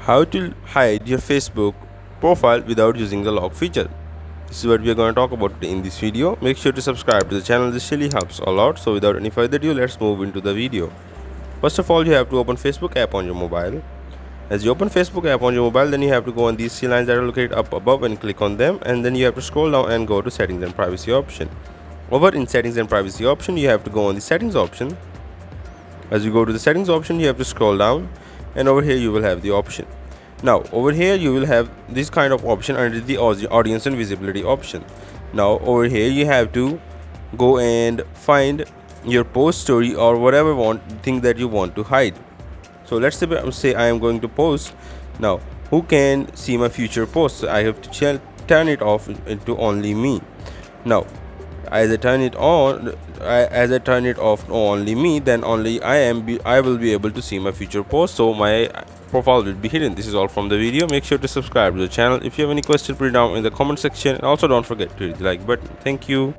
How to hide your Facebook profile without using the lock feature. This is what we are going to talk about today in this video. Make sure to subscribe to the channel. This really helps a lot. So without any further ado, let's move into the video. First of all, you have to open Facebook app on your mobile. As you open Facebook app on your mobile, then you have to go on these three lines that are located up above and click on them, and then you have to scroll down and go to settings and privacy option. Over in settings and privacy option, you have to go on the settings option. As you go to the settings option, you have to scroll down, and over here you will have the option. Now over here you will have this kind of option under the audience and visibility option. Now over here you have to go and find your post story or whatever thing that you want to hide. So let's say I am going to post. Now who can see my future posts? I have to turn it off into only me. Now as I turn it on, as I turn it off to only me, then only I will be able to see my future posts, so my profile will be hidden. This is all from the video. Make sure to subscribe to the channel. If you have any question, put it down in the comment section, and also don't forget to hit the like button. Thank you.